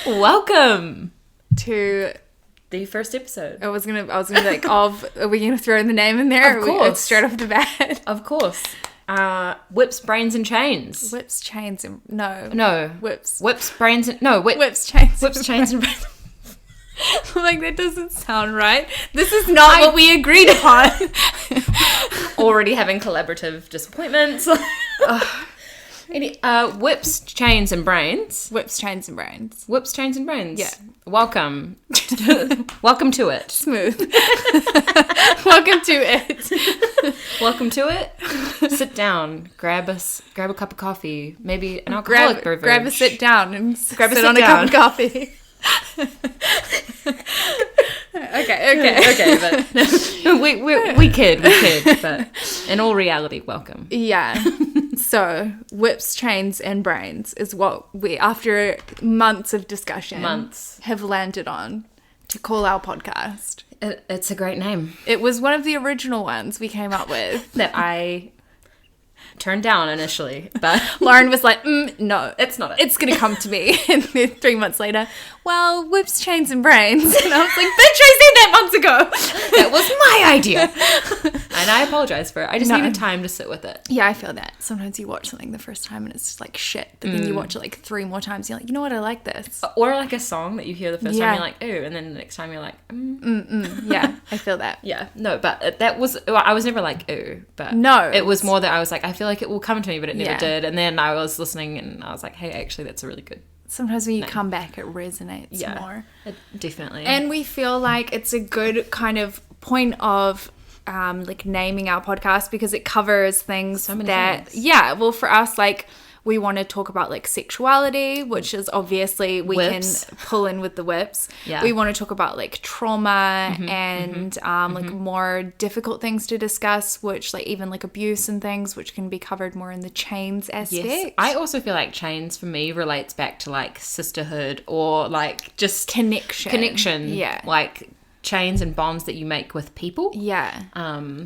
Welcome to the first episode. I was gonna be like, are we gonna throw the name in there? Of course. Straight off the bat. Of course. Whips, brains, and chains. Whips, chains, and Whips, brains, and Whips, chains, and brains. Like, that doesn't sound right. This is not what we agreed upon. Already having collaborative disappointments. Whips, chains, and brains. Whips, chains, and brains. Whips, chains, and brains. Yeah. Welcome. Welcome to it. Smooth. Welcome to it. Welcome to it. Sit down. Grab a cup of coffee. Maybe an alcoholic beverage. Grab a sit down and grab sit a on sit a down. cup of coffee. Okay, but we kid, but in all reality, welcome. Yeah. So, whips, chains, and brains is what we, after months of discussion, have landed on to call our podcast. It's a great name. It was one of the original ones we came up with. That I turned down initially, but Lauren was like, no, it's not it. It's going to come to me. And then 3 months later, well, whips, chains, and brains. And I was like, bitch, I said that months ago. That was my idea. And I apologize for it. I just needed time to sit with it. Yeah, I feel that. Sometimes you watch something the first time and it's just like shit. But then you watch it like 3 more times. You're like, you know what? I like this. Or like a song that you hear the first time, you're like, ooh. And then the next time you're like, Yeah, I feel that. Yeah, no, but that was, I was never like, ooh. But no, it was more that I was like, I feel like it will come to me, but it never did. And then I was listening and I was like, hey, actually, that's a really good. Sometimes when you come back, it resonates more. Definitely. And we feel like it's a good kind of point of like naming our podcast because it covers things so many things. Yeah, well, for us, like, we want to talk about like sexuality, which is obviously we whips. Can pull in with the whips. Yeah. We want to talk about like trauma and like more difficult things to discuss, which like even like abuse and things, which can be covered more in the chains aspect. Yes. I also feel like chains for me relates back to like sisterhood or like just connection. Yeah. Like chains and bonds that you make with people. Yeah.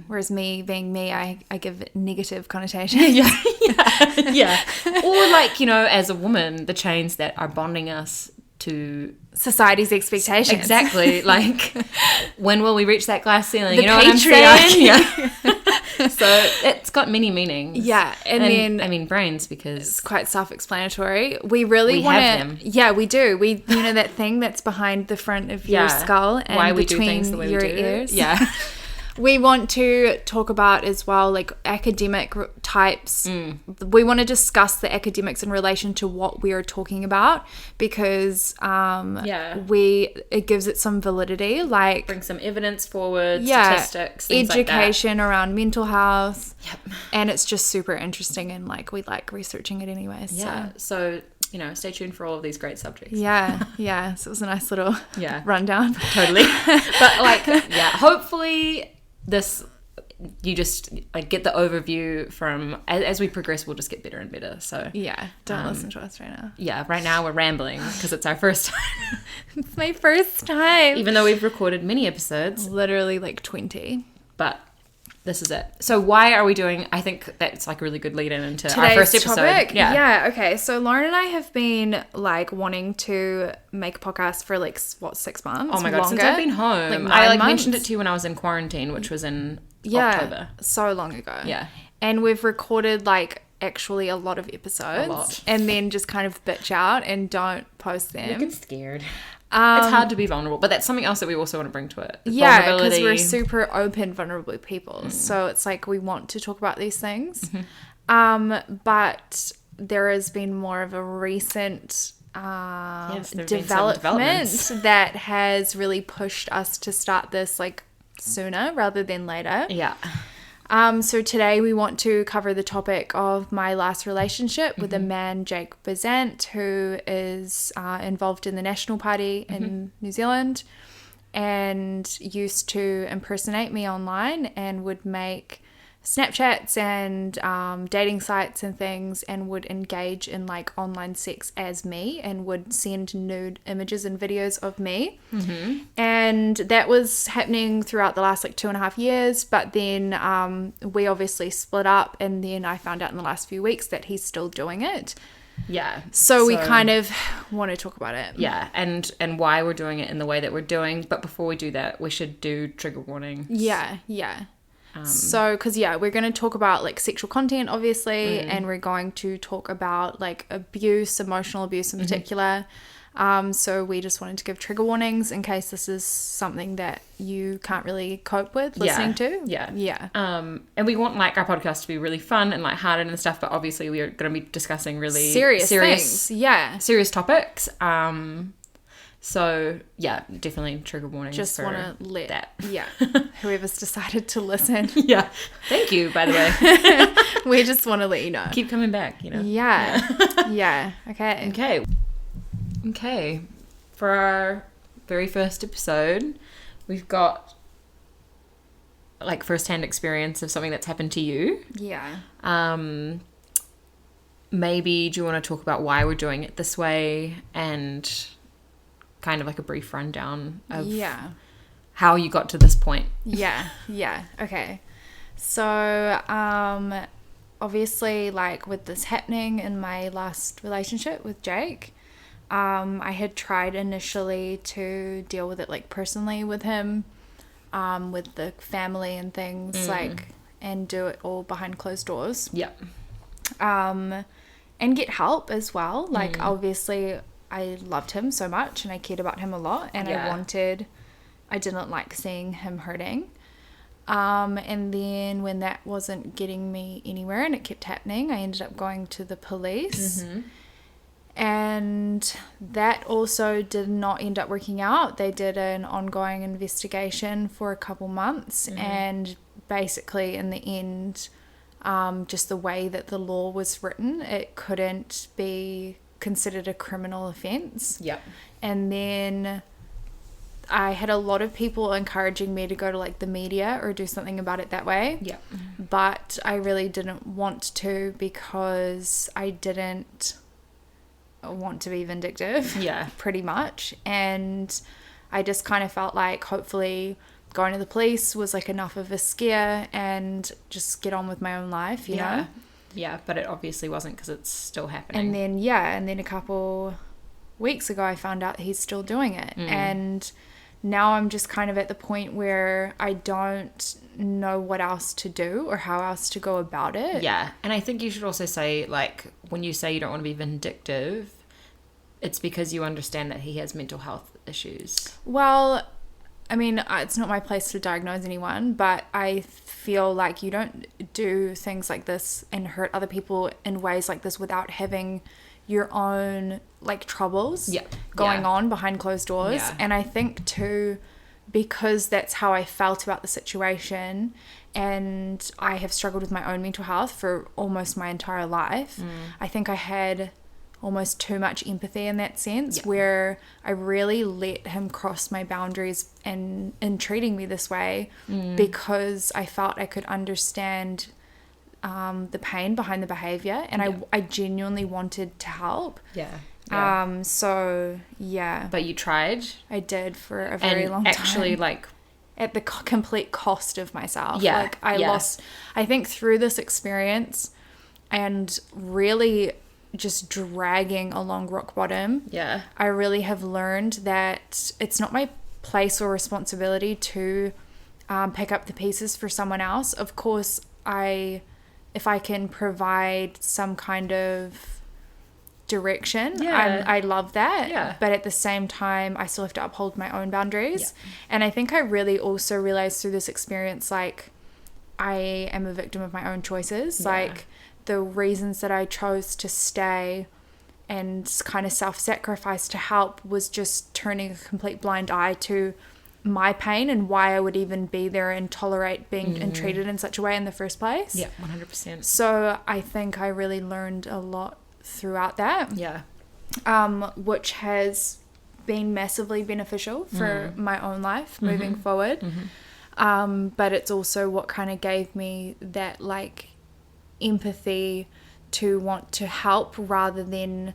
Whereas me being me, I give it negative connotation. Yeah. Or like, you know, as a woman, the chains that are bonding us to society's expectations. Exactly. Like, when will we reach that glass ceiling? The you know patriarchy. What I'm saying? Yeah. So it's got many meanings. Yeah. And then I mean brains, because it's quite self-explanatory. We really want have them. Yeah, we do. We, you know, that thing that's behind the front of your skull and why we between do things the way your we do. ears. Yeah. We want to talk about as well, like, academic types. We want to discuss the academics in relation to what we are talking about because it gives it some validity, like bring some evidence forward, statistics, things education like that. Around mental health. Yep. And it's just super interesting and like we like researching it anyways. Yeah. So you know, stay tuned for all of these great subjects. Yeah. So it was a nice little rundown. Totally. But like, hopefully you just like get the overview from as we progress. We'll just get better and better. So don't listen to us right now. Yeah, right now we're rambling because it's our first time. It's my first time, even though we've recorded many episodes, literally like 20. But this is it. So why are we doing? I think that's like a really good lead in into today's our first episode. Topic. Yeah. Okay. So Lauren and I have been like wanting to make a podcast for like 6 months. Oh my god! Longer. Since I've been home, like I 9 months. mentioned it to you when I was in quarantine, which was in October. So long ago. Yeah. And we've recorded like actually a lot of episodes, and then just kind of bitch out and don't post them. You get scared. It's hard to be vulnerable, but that's something else that we also want to bring to it. Yeah, because we're super open, vulnerable people. So it's like we want to talk about these things. But there has been more of a recent development that has really pushed us to start this like sooner rather than later. Yeah. So today we want to cover the topic of my last relationship with a man, Jake Bezant, who is involved in the National Party in New Zealand and used to impersonate me online and would make Snapchats and dating sites and things and would engage in like online sex as me and would send nude images and videos of me. And that was happening throughout the last like 2.5 years, but then we obviously split up, and then I found out in the last few weeks that he's still doing it. Yeah. So we kind of want to talk about it. Yeah, and why we're doing it in the way that we're doing. But before we do that, we should do trigger warnings. Yeah. So, because, we're going to talk about, like, sexual content, obviously, and we're going to talk about, like, abuse, emotional abuse in particular. So we just wanted to give trigger warnings in case this is something that you can't really cope with listening to. Yeah. And we want, like, our podcast to be really fun and lighthearted and stuff, but obviously we are going to be discussing really serious things. Yeah. Serious topics. So yeah, definitely trigger warnings. Just want to let that. Yeah. Whoever's decided to listen. Yeah. Thank you, by the way. We just want to let you know. Keep coming back, you know. Yeah. Okay. For our very first episode, we've got, like, first-hand experience of something that's happened to you. Yeah. Maybe do you want to talk about why we're doing it this way and kind of like a brief rundown of how you got to this point? Yeah. Okay. So, obviously, like, with this happening in my last relationship with Jake, I had tried initially to deal with it, like, personally with him, with the family and things, like, and do it all behind closed doors. Yep. And get help as well. Like, obviously, I loved him so much and I cared about him a lot, and I didn't like seeing him hurting. And then when that wasn't getting me anywhere and it kept happening, I ended up going to the police. And that also did not end up working out. They did an ongoing investigation for a couple months, and basically in the end, just the way that the law was written, it couldn't be considered a criminal offence. Yep. And then I had a lot of people encouraging me to go to, like, the media or do something about it that way. Yep. But I really didn't want to, because I didn't want to be vindictive. Yeah. Pretty much. And I just kind of felt like hopefully going to the police was, like, enough of a scare and just get on with my own life, you know? Yeah, but it obviously wasn't, because it's still happening. And then a couple weeks ago I found out he's still doing it. And now I'm just kind of at the point where I don't know what else to do or how else to go about it. Yeah, and I think you should also say, like, when you say you don't want to be vindictive, it's because you understand that he has mental health issues. Well, I mean, it's not my place to diagnose anyone, but I feel like you don't do things like this and hurt other people in ways like this without having your own, like, troubles going on behind closed doors. Yeah. And I think too, because that's how I felt about the situation, and I have struggled with my own mental health for almost my entire life, I think I had almost too much empathy in that sense, where I really let him cross my boundaries and in treating me this way, because I felt I could understand the pain behind the behavior, and I genuinely wanted to help. So but you tried. I did for a very long time, actually, like, at the complete cost of myself. I lost, I think, through this experience and really just dragging along rock bottom, I really have learned that it's not my place or responsibility to pick up the pieces for someone else. Of course, if I can provide some kind of direction, I love that, but at the same time I still have to uphold my own boundaries. And I think I really also realized through this experience, like, I am a victim of my own choices. Like, the reasons that I chose to stay and kind of self-sacrifice to help was just turning a complete blind eye to my pain and why I would even be there and tolerate being treated in such a way in the first place. 100%. So I think I really learned a lot throughout that, which has been massively beneficial for my own life moving forward. But it's also what kind of gave me that, like, empathy to want to help rather than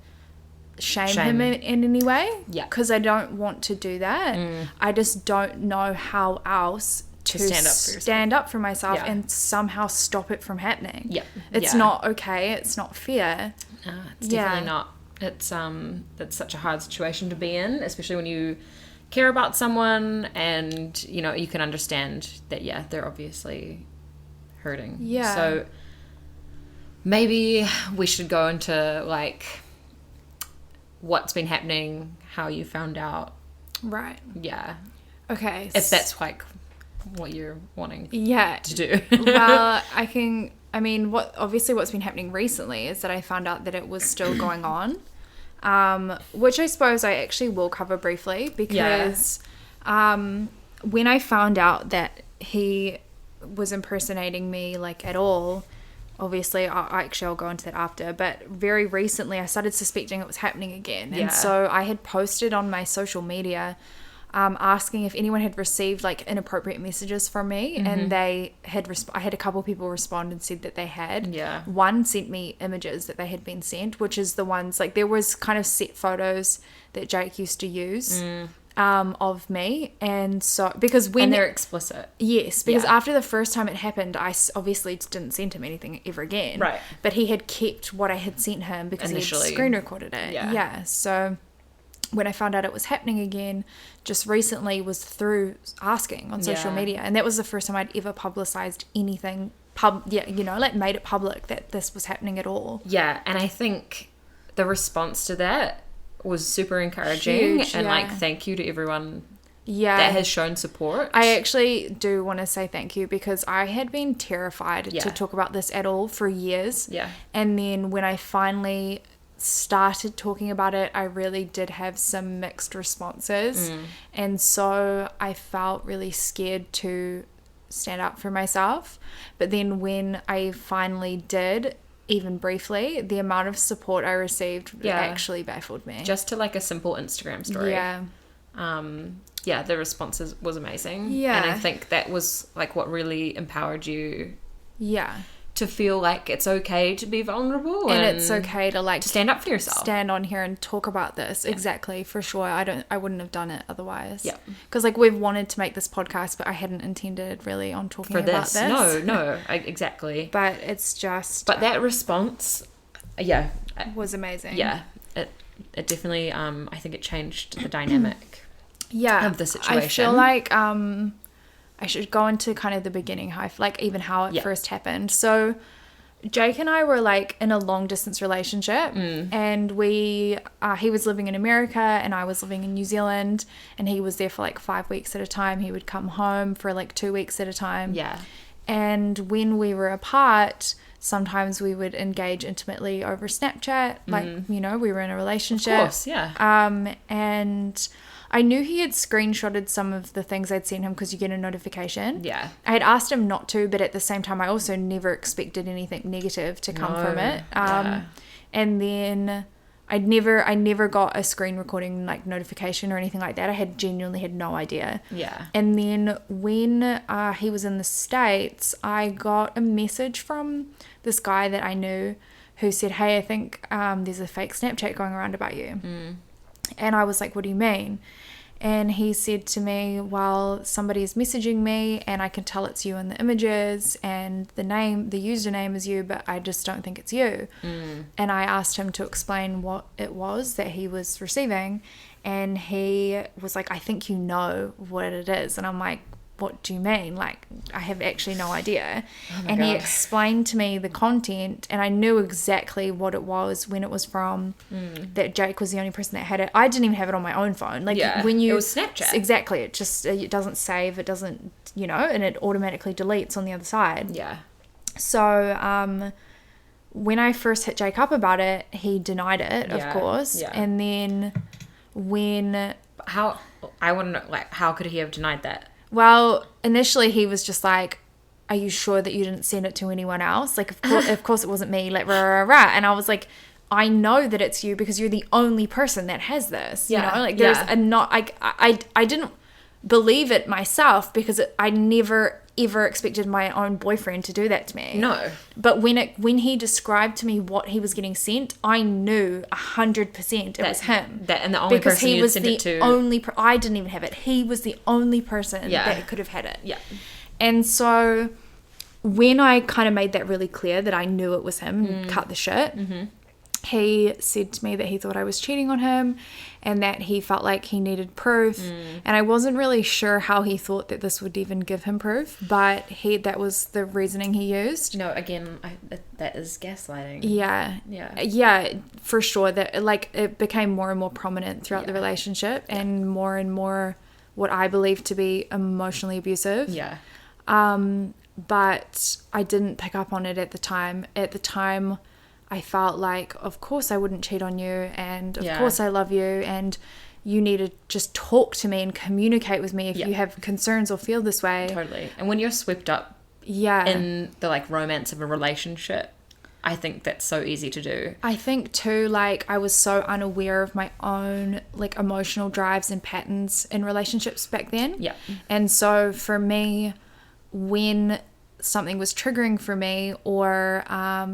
shame him in any way, because I don't want to do that. I just don't know how else to stand up for yourself. Yeah. And somehow stop it from happening. Yeah. It's not okay. It's not fair. It's definitely not. It's such a hard situation to be in, especially when you care about someone and, you know, you can understand that, they're obviously hurting. Yeah. So maybe we should go into, like, what's been happening, how you found out. Right. Yeah. Okay. If that's, like, what you're wanting to do. Well, what's been happening recently is that I found out that it was still going on, which I suppose I actually will cover briefly because when I found out that he was impersonating me, like, at all, obviously I'll go into that after, but very recently I started suspecting it was happening again. And so I had posted on my social media asking if anyone had received, like, inappropriate messages from me, and they had I had a couple people respond and said that they had. One sent me images that they had been sent, which is the ones, like, there was kind of set photos that Jake used to use of me, and so because when they're explicit. Yes, because after the first time it happened, I obviously didn't send him anything ever again. Right. But he had kept what I had sent him because Initially. he had screen recorded it. Yeah. So when I found out it was happening again, just recently, was through asking on social media, and that was the first time I'd ever publicized anything made it public that this was happening at all. Yeah, and I think the response to that was super encouraging. Huge, and like, thank you to everyone that has shown support. I actually do want to say thank you, because I had been terrified to talk about this at all for years. And then when I finally started talking about it, I really did have some mixed responses, and so I felt really scared to stand up for myself. But then when I finally did, even briefly, the amount of support I received actually baffled me. Just to, like, a simple Instagram story. The responses was amazing. And I think that was, like, what really empowered you to feel like it's okay to be vulnerable, and it's okay to, like, to stand up for yourself, stand on here and talk about this. Exactly, for sure. I wouldn't have done it otherwise. Because, like, we've wanted to make this podcast, but I hadn't intended really on talking about this. Exactly. But it's just, but that response was amazing. It definitely I think it changed the dynamic of the situation. I feel like I should go into kind of the beginning, how it first happened. So Jake and I were, like, in a long distance relationship, and he was living in America and I was living in New Zealand, and he was there for, like, 5 weeks at a time. He would come home for, like, 2 weeks at a time. And when we were apart, sometimes we would engage intimately over Snapchat, like, you know, we were in a relationship. Of course, and I knew he had screenshotted some of the things I'd sent him, because you get a notification. I had asked him not to, but at the same time, I also never expected anything negative to come from it. And then I never got a screen recording, like, notification or anything like that. I genuinely had no idea. And then when he was in the States, I got a message from this guy that I knew who said, "Hey, I think there's a fake Snapchat going around about you." And I was like, "What do you mean?" And he said to me, "Well, somebody's messaging me and I can tell it's you in the images, and the username is you, but I just don't think it's you." And I asked him to explain what it was that he was receiving, and he was like, "I think you know what it is." And I'm like, "What do you mean? Like, I have actually no idea." And he explained to me the content, and I knew exactly what it was when it was from, that Jake was the only person that had it. I didn't even have it on my own phone. Like, when you... It was Snapchat. Exactly. It doesn't save, it doesn't, you know, and it automatically deletes on the other side. So, when I first hit Jake up about it, he denied it, of course. And then when... How... I want to know, like, how could he have denied that? Well, initially he was just like, "Are you sure that you didn't send it to anyone else? Like, of course it wasn't me, like, rah, rah, rah." And I was like, "I know that it's you because you're the only person that has this." You know, like, there's a not, like, I didn't believe it myself because I never ever expected my own boyfriend to do that to me. No. But when he described to me what he was getting sent, I knew 100% it was him. And the only person you'd sent it to. I didn't even have it. He was the only person that could have had it. Yeah. And so when I kind of made that really clear that I knew it was him and cut the shit, he said to me that he thought I was cheating on him and that he felt like he needed proof. And I wasn't really sure how he thought that this would even give him proof, but that was the reasoning he used. No, again, that is gaslighting. Yeah, for sure. That like it became more and more prominent throughout the relationship and more what I believe to be emotionally abusive. Yeah. But I didn't pick up on it at the time. At the time, I felt like, of course I wouldn't cheat on you, and of course I love you, and you need to just talk to me and communicate with me if you have concerns or feel this way. Totally. And when you're swept up in the like romance of a relationship, I think that's so easy to do. I think too, like I was so unaware of my own like emotional drives and patterns in relationships back then. Yeah. And so for me, when something was triggering for me or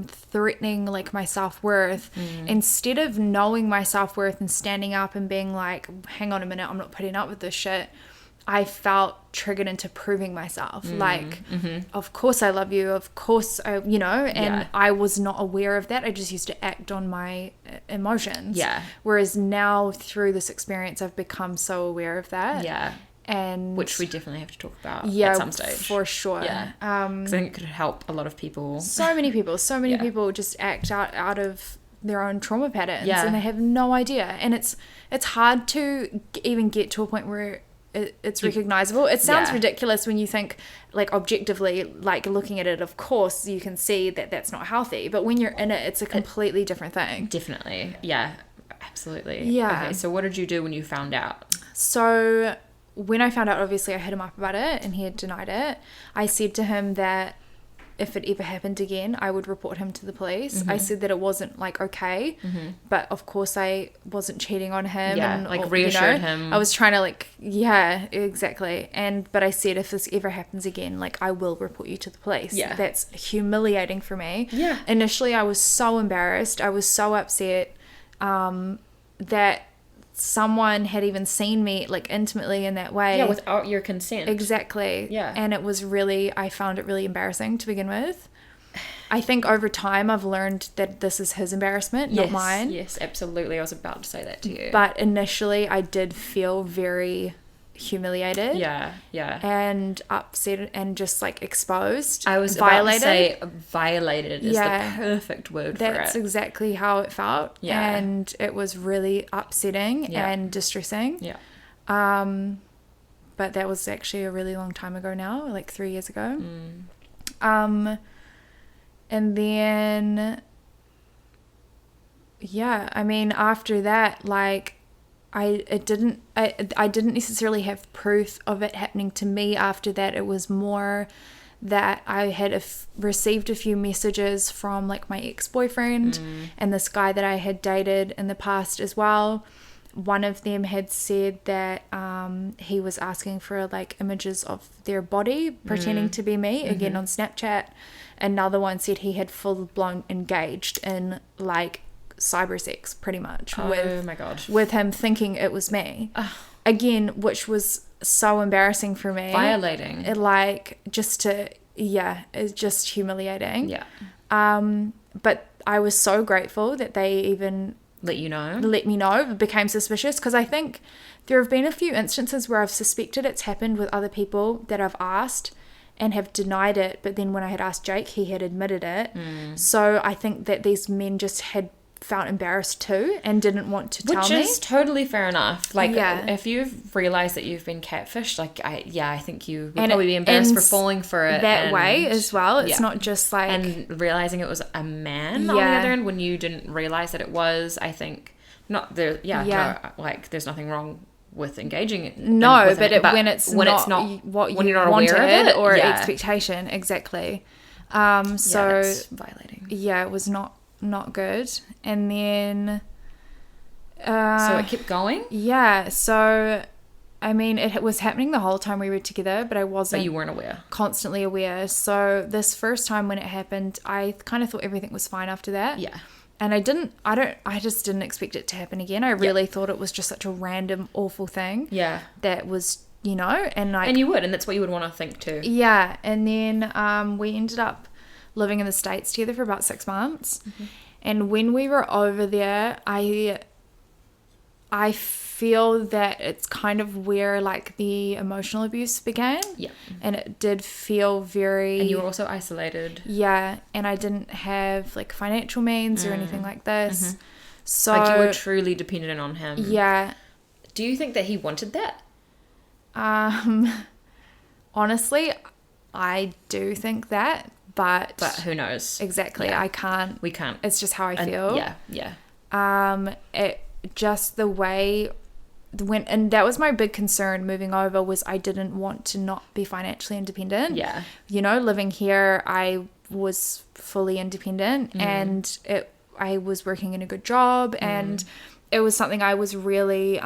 threatening like my self-worth, instead of knowing my self-worth and standing up and being like, hang on a minute, I'm not putting up with this shit, I felt triggered into proving myself. Like, of course I love you, of course and I was not aware of that. I just used to act on my emotions. Yeah. Whereas now through this experience I've become so aware of that. Yeah. And which we definitely have to talk about at some stage. For sure. Yeah. Because I think it could help a lot of people. So many people just act out of their own trauma patterns and they have no idea. And it's hard to even get to a point where it's recognizable. It sounds ridiculous when you think like objectively, like looking at it, of course you can see that that's not healthy, but when you're in it, it's a completely different thing. Definitely. Yeah, absolutely. Yeah. Okay, so what did you do when you found out? So when I found out, obviously I hit him up about it and he had denied it. I said to him that if it ever happened again, I would report him to the police. I said that it wasn't like okay, but of course I wasn't cheating on him. Yeah, and like reassured him. I was trying to like, yeah, exactly. But I said if this ever happens again, like I will report you to the police. Yeah. That's humiliating for me. Yeah. Initially I was so embarrassed. I was so upset that someone had even seen me like intimately in that way. Yeah, without your consent. Exactly. Yeah. And it was really, I found it really embarrassing to begin with. I think over time I've learned that this is his embarrassment, not mine. Yes, absolutely. I was about to say that to you. But initially I did feel very humiliated. Yeah, yeah. And upset and just like exposed. I was violated. About to say violated is the perfect word for it. That's exactly how it felt. Yeah. And it was really upsetting and distressing. Yeah. But that was actually a really long time ago now, like 3 years ago. And then, I mean, after that, like, I didn't necessarily have proof of it happening to me after that. It was more that I had received a few messages from like my ex-boyfriend and this guy that I had dated in the past as well. One of them had said that he was asking for like images of their body pretending to be me, again on Snapchat. Another one said he had full-blown engaged in like cyber sex pretty much with him thinking it was me. Again, which was so embarrassing for me. Violating. It's just humiliating. Yeah. But I was so grateful that they even let me know, became suspicious, because I think there have been a few instances where I've suspected it's happened with other people that I've asked and have denied it, but then when I had asked Jake, he had admitted it. So I think that these men just had felt embarrassed too and didn't want to tell me. Which is totally fair enough. Like, if you've realised that you've been catfished, like, I think you would probably be embarrassed for falling for it. That way as well. It's not just like... And realising it was a man on the other end when you didn't realise that it was, I think... Not there... No, like, there's nothing wrong with engaging it. No, but when it's not what you wanted or expectation. Exactly. That's violating. Yeah, it was not good. And then so it kept going? So I mean, it was happening the whole time we were together, but I wasn't. But you weren't aware. Constantly aware. So this first time when it happened, I kind of thought everything was fine after that. Yeah. And I just didn't expect it to happen again. I really thought it was just such a random, awful thing. Yeah. That was, you know, and like. And you would, and that's what you would want to think too. Yeah. And then we ended up living in the States together for about 6 months. Mm-hmm. And when we were over there, I feel that it's kind of where like the emotional abuse began. Yeah. And it did feel very... And you were also isolated. Yeah. And I didn't have like financial means or anything like this. Mm-hmm. So... Like you were truly dependent on him. Yeah. Do you think that he wanted that? Honestly, I do think that, but who knows? Exactly. Yeah. We can't. It's just how I feel. Yeah. It just the way... and that was my big concern moving over, was I didn't want to not be financially independent. Yeah. You know, living here, I was fully independent and I was working in a good job and it was something I was really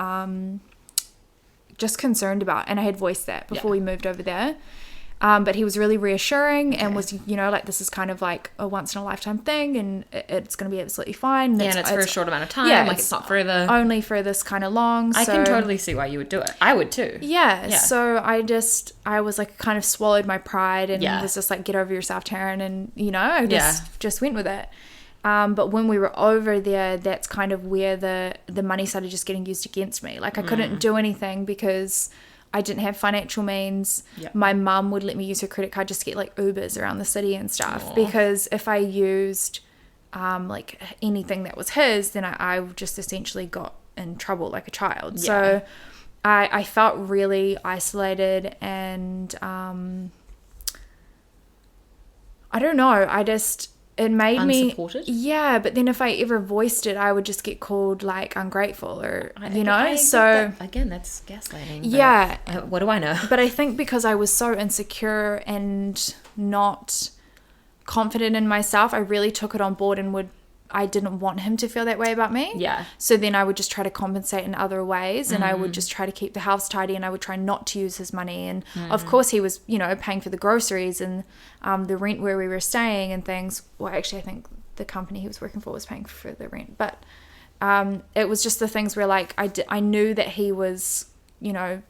just concerned about, and I had voiced that before we moved over there. But he was really reassuring and was, you know, like, this is kind of like a once in a lifetime thing and it's going to be absolutely fine. And it's for a short amount of time. Yeah, like it's not forever. Only for this kind of long. I can totally see why you would do it. I would too. Yeah. So I was like, kind of swallowed my pride and was just like, get over yourself, Tarryn. And, you know, I just went with it. But when we were over there, that's kind of where the money started just getting used against me. Like I couldn't do anything because I didn't have financial means. Yep. My mum would let me use her credit card just to get like Ubers around the city and stuff. Aww. Because if I used like anything that was his, then I just essentially got in trouble like a child. Yeah. So I felt really isolated and I don't know. It made unsupported? Yeah, but then if I ever voiced it, I would just get called like ungrateful or, you know, so... Again, that's gaslighting. Yeah. What do I know? But I think because I was so insecure and not confident in myself, I really took it on board and I didn't want him to feel that way about me. Yeah. So then I would just try to compensate in other ways and I would just try to keep the house tidy and I would try not to use his money. And of course he was, you know, paying for the groceries and the rent where we were staying and things. Well, actually, I think the company he was working for was paying for the rent. But it was just the things where like I knew that he was, you know,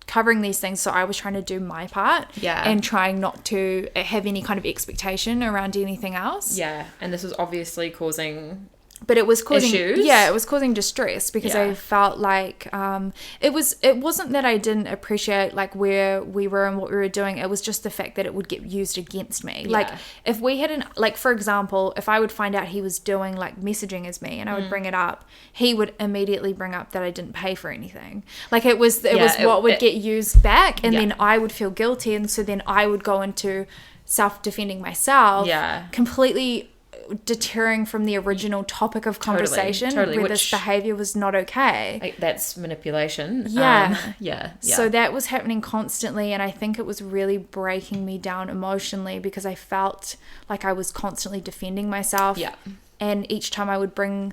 covering these things, so I was trying to do my part and trying not to have any kind of expectation around anything else. Yeah, and this was obviously causing... But it was causing issues. Yeah, it was causing distress because I felt like it wasn't that I didn't appreciate like where we were and what we were doing. It was just the fact that it would get used against me. Yeah. Like if we had like for example, if I would find out he was doing like messaging as me and I would bring it up, he would immediately bring up that I didn't pay for anything. Like it was what would get used back, and then I would feel guilty, and so then I would go into self-defending myself. Yeah, completely deterring from the original topic of conversation where this behavior was not okay. Like, that's manipulation. Yeah. So that was happening constantly, and I think it was really breaking me down emotionally because I felt like I was constantly defending myself. Yeah. And each time I would bring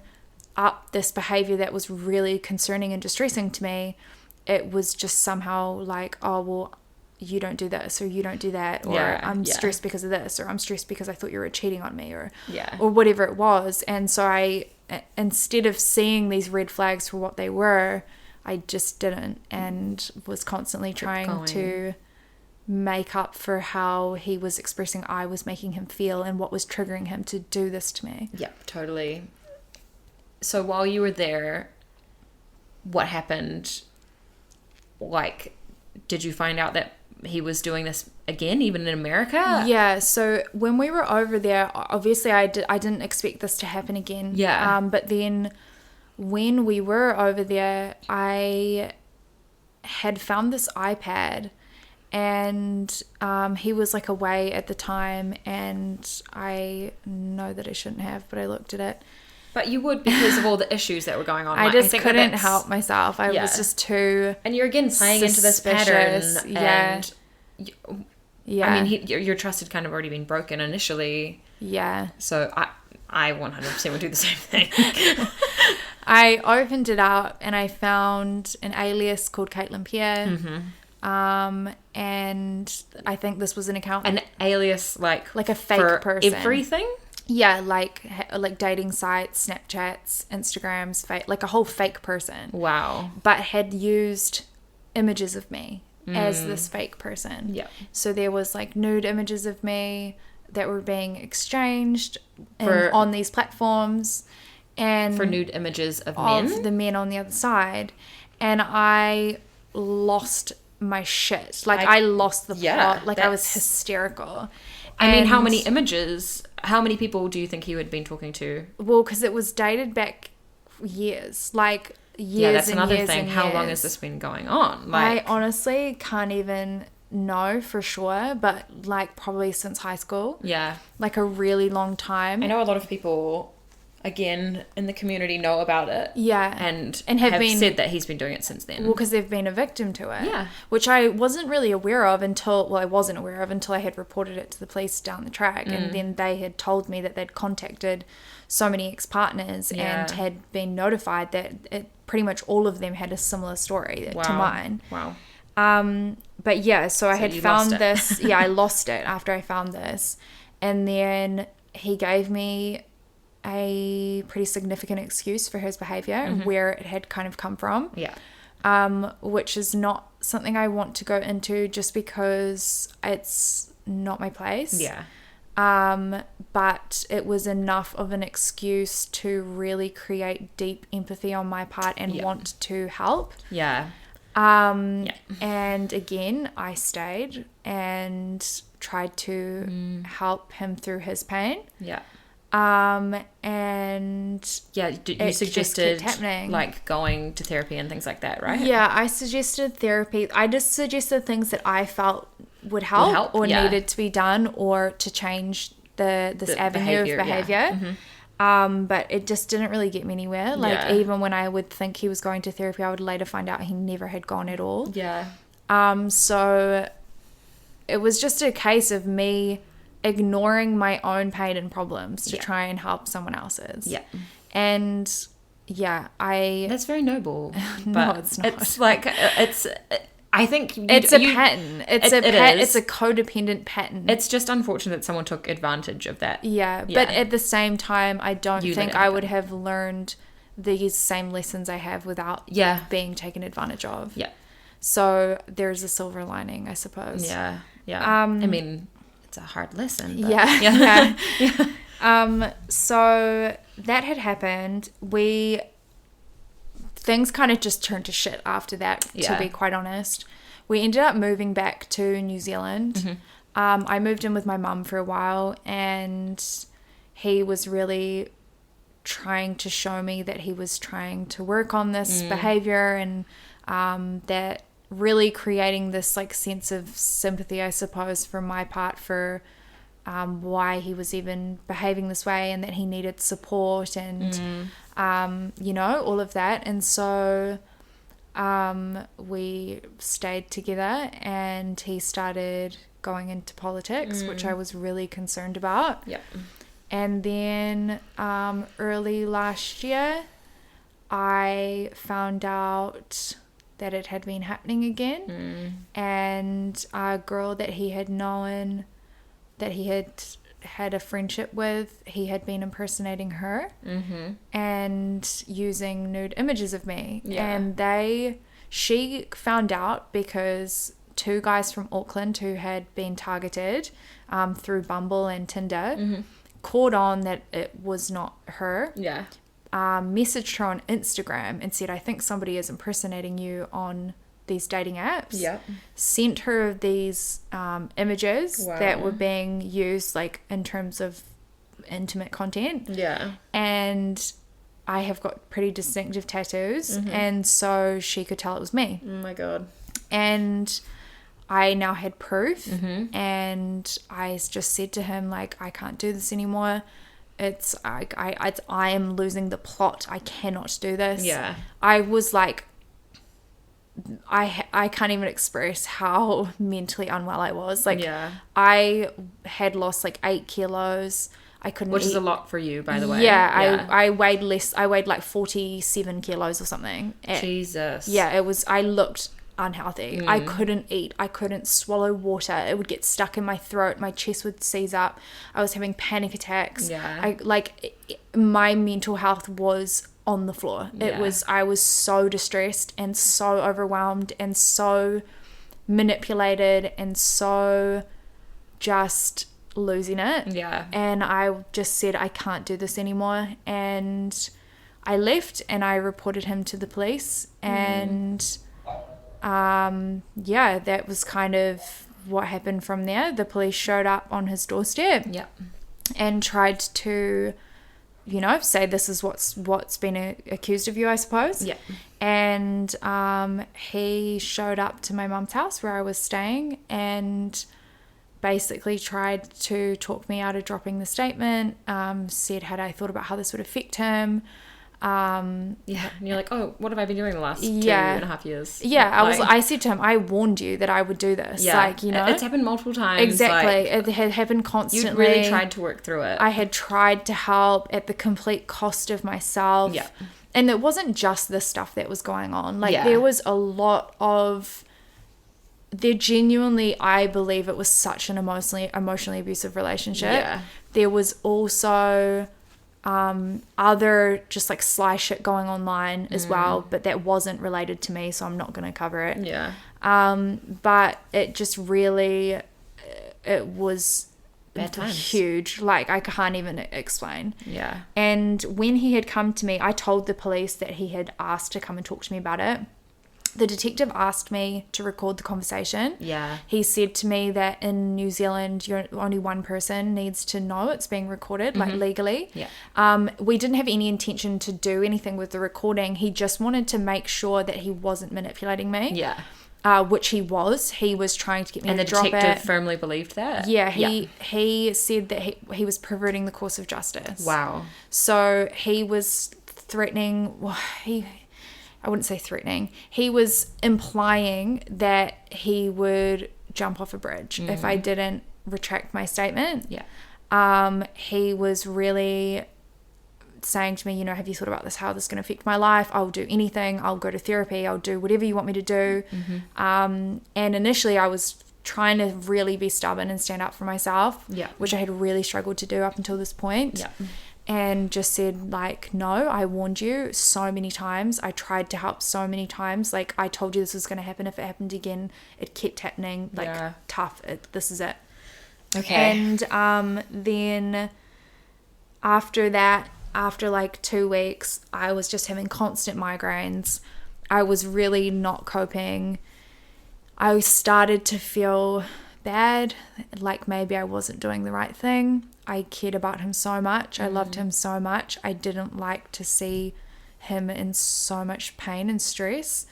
up this behavior that was really concerning and distressing to me, it was just somehow like, oh, well, you don't do this or you don't do that, or I'm stressed because of this, or I'm stressed because I thought you were cheating on me, or whatever it was. And so I, instead of seeing these red flags for what they were, I just didn't, and was constantly trying to make up for how he was expressing I was making him feel and what was triggering him to do this to me. Yep, totally. So while you were there, what happened? Like, did you find out that he was doing this again, even in America? Yeah, so when we were over there, obviously I didn't expect this to happen again. Yeah. But then when we were over there, I had found this iPad, and he was like away at the time, and I know that I shouldn't have, but I looked at it. But you would, because of all the issues that were going on. I just couldn't help myself. I was just too... And you're again playing into this pattern. Yeah. I mean, your trust had kind of already been broken initially. Yeah. So I 100% would do the same thing. I opened it up and I found an alias called Caitlin Pierre. And I think this was an account. An alias like a fake person. Everything? Yeah, like dating sites, Snapchats, Instagrams, like a whole fake person. Wow. But had used images of me as this fake person. Yeah. So there was like nude images of me that were being exchanged on these platforms. And for nude images of men? Of the men on the other side. And I lost my shit. Like, I lost the plot. Like, I was hysterical. I mean, how many images? How many people do you think you had been talking to? Well, because it was dated back years. Like, years. Yeah, that's and another years thing. and How years. long has this been going on? I honestly can't even know for sure, but like probably since high school. Yeah. Like a really long time. I know a lot of people, again, in the community know about it. Yeah. And have said that he's been doing it since then. Well, because they've been a victim to it. Yeah. Which I wasn't really aware of until I had reported it to the police down the track. And then they had told me that they'd contacted so many ex-partners and had been notified that pretty much all of them had a similar story to mine. Wow. But yeah, so I had found this. Yeah, I lost it after I found this. And then he gave me a pretty significant excuse for his behavior and where it had kind of come from. Yeah. Which is not something I want to go into just because it's not my place. Yeah. But it was enough of an excuse to really create deep empathy on my part and want to help. Yeah. And again, I stayed and tried to help him through his pain. Yeah. And you suggested like going to therapy and things like that, right? Yeah, I suggested therapy. I just suggested things that I felt would help or needed to be done or to change this avenue of behavior. Yeah. But it just didn't really get me anywhere. Like even when I would think he was going to therapy, I would later find out he never had gone at all. Yeah. So it was just a case of me ignoring my own pain and problems to try and help someone else's. Yeah. And that's very noble. No, but it's not. It's like I think it's a pattern. It's a codependent pattern. It's just unfortunate that someone took advantage of that. Yeah, but at the same time, I don't think I would have learned these same lessons I have without being taken advantage of. Yeah. So there's a silver lining, I suppose. Yeah. Yeah. I mean, it's a hard lesson. But yeah. So that had happened. Things kind of just turned to shit after that, to be quite honest. We ended up moving back to New Zealand. I moved in with my mum for a while, and he was really trying to show me that he was trying to work on this behavior, and that really creating this like sense of sympathy, I suppose, from my part for why he was even behaving this way, and that he needed support and all of that. And so we stayed together, and he started going into politics, which I was really concerned about. Yep. And then early last year, I found out that it had been happening again. And a girl that he had known, that he had a friendship with, he had been impersonating her and using nude images of me. And she found out because two guys from Auckland who had been targeted through Bumble and Tinder caught on that it was not her. Yeah. Messaged her on Instagram and said, I think somebody is impersonating you on these dating apps. Yeah. Sent her these images that were being used like in terms of intimate content. Yeah. And I have got pretty distinctive tattoos, and so she could tell it was me. Oh my God. And I now had proof, and I just said to him, like, I can't do this anymore. I am losing the plot. I cannot do this. Yeah. I was like, I can't even express how mentally unwell I was. Like, I had lost like 8 kilos. I couldn't Which eat. is a lot for you, by the way. Yeah. I weighed less. I weighed like 47 kilos or something. Jesus. Yeah, I looked unhealthy. I couldn't eat. I couldn't swallow water. It would get stuck in my throat. My chest would seize up. I was having panic attacks. Yeah. My mental health was on the floor. Yeah. I was so distressed and so overwhelmed and so manipulated and so just losing it. Yeah. And I just said, I can't do this anymore. And I left and I reported him to the police. And that was kind of what happened from there. The police showed up on his doorstep. Yep. And tried to, say this is what's been accused of you, I suppose. Yeah. And he showed up to my mum's house where I was staying and basically tried to talk me out of dropping the statement, said had I thought about how this would affect him. And you're like, oh, what have I been doing the last 2.5 years? Yeah, I said to him, I warned you that I would do this. Yeah, it's happened multiple times. Exactly. It had happened constantly. You really tried to work through it. I had tried to help at the complete cost of myself. Yeah. And it wasn't just this stuff that was going on. There was a lot of... There genuinely, I believe it was such an emotionally abusive relationship. Yeah. There was also... other just like sly shit going online as well, but that wasn't related to me, so I'm not going to cover it. Yeah. But it just really, it was bad times. Huge. Like I can't even explain. Yeah. And when he had come to me, I told the police that he had asked to come and talk to me about it. The detective asked me to record the conversation. Yeah. He said to me that in New Zealand, only one person needs to know it's being recorded, like legally. Yeah. We didn't have any intention to do anything with the recording. He just wanted to make sure that he wasn't manipulating me. Yeah. Which he was. He was trying to get me to drop it. And the detective firmly believed that? Yeah. He said that he was perverting the course of justice. Wow. So he was threatening... I wouldn't say threatening. He was implying that he would jump off a bridge if I didn't retract my statement. Yeah. He was really saying to me, have you thought about this, how this is going to affect my life? I'll do anything. I'll go to therapy. I'll do whatever you want me to do. And initially I was trying to really be stubborn and stand up for myself, which I had really struggled to do up until this point. Yeah. And just said, no, I warned you so many times. I tried to help so many times. I told you this was going to happen. If it happened again, it kept happening. Tough. This is it. Okay. And then after that, after 2 weeks, I was just having constant migraines. I was really not coping. I started to feel bad, like maybe I wasn't doing the right thing. I cared about him so much. I loved him so much. I didn't like to see him in so much pain and stress.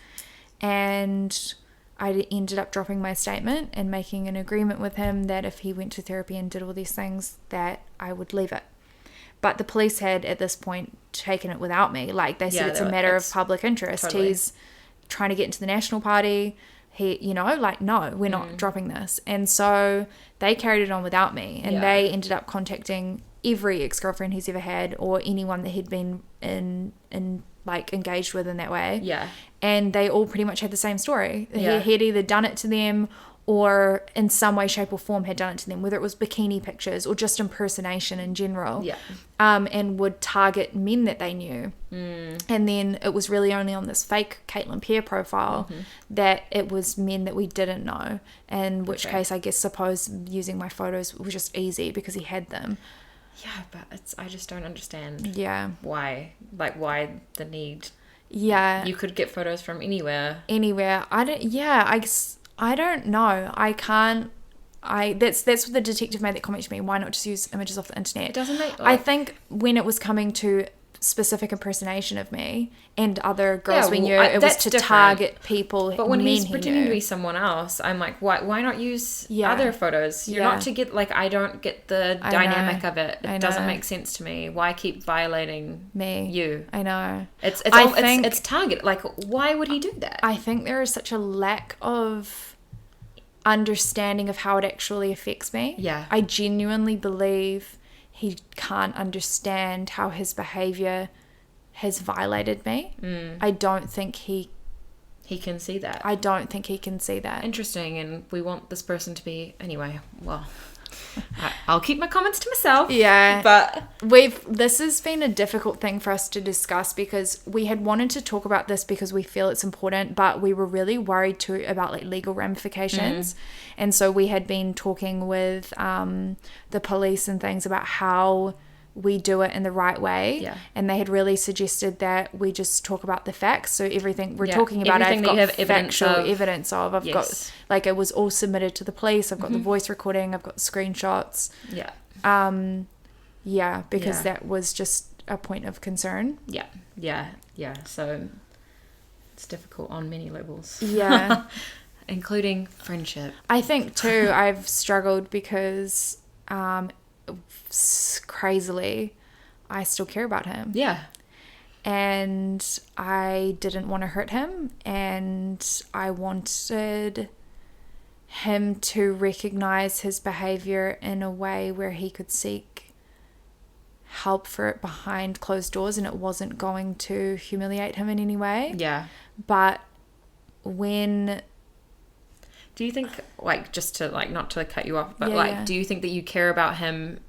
And I ended up dropping my statement and making an agreement with him that if he went to therapy and did all these things, that I would leave it. But the police had at this point taken it without me. They said it's a matter of public interest. Totally. He's trying to get into the National Party. He, no, we're not dropping this. And so they carried it on without me. And they ended up contacting every ex-girlfriend he's ever had or anyone that he'd been engaged with in that way. Yeah. And they all pretty much had the same story. Yeah. He had either done it to them or in some way, shape or form had done it to them, whether it was bikini pictures or just impersonation in general. Yeah. And would target men that they knew. And then it was really only on this fake Caitlin Peer profile that it was men that we didn't know. In which case, I guess, suppose using my photos was just easy because he had them. Yeah, but I just don't understand. Yeah. Why? Why the need? Yeah. You could get photos from anywhere. I don't know. I can't. That's what the detective made that comment to me. Why not just use images off the internet? It doesn't make. I think when it was coming to specific impersonation of me and other girls we knew, it was to target people. But when he's pretending to be someone else, I'm like, why not use other photos? You're not to get I don't get the dynamic of it. It doesn't make sense to me. Why keep violating me? You. I know. It's target. Why would he do that? I think there is such a lack of understanding of how it actually affects me. Yeah. I genuinely believe he can't understand how his behavior has violated me. I don't think he can see that. I don't think he can see that. Interesting. And we want this person to be, anyway, well, I'll keep my comments to myself. Yeah. But this has been a difficult thing for us to discuss, because we had wanted to talk about this because we feel it's important, but we were really worried too about like legal ramifications. And so we had been talking with the police and things about how we do it in the right way. Yeah. And they had really suggested that we just talk about the facts. So everything we're talking about, I've got factual evidence of. I've got, like, it was all submitted to the police. I've got the voice recording. I've got screenshots. Yeah. Because that was just a point of concern. Yeah. So it's difficult on many levels. Yeah. Including friendship. I think too, I've struggled because crazily I still care about him. Yeah. And I didn't want to hurt him, and I wanted him to recognize his behavior in a way where he could seek help for it behind closed doors, and it wasn't going to humiliate him in any way. Yeah. But when... Do you think, like, just to, like, not to cut you off, but, do you think that you care about him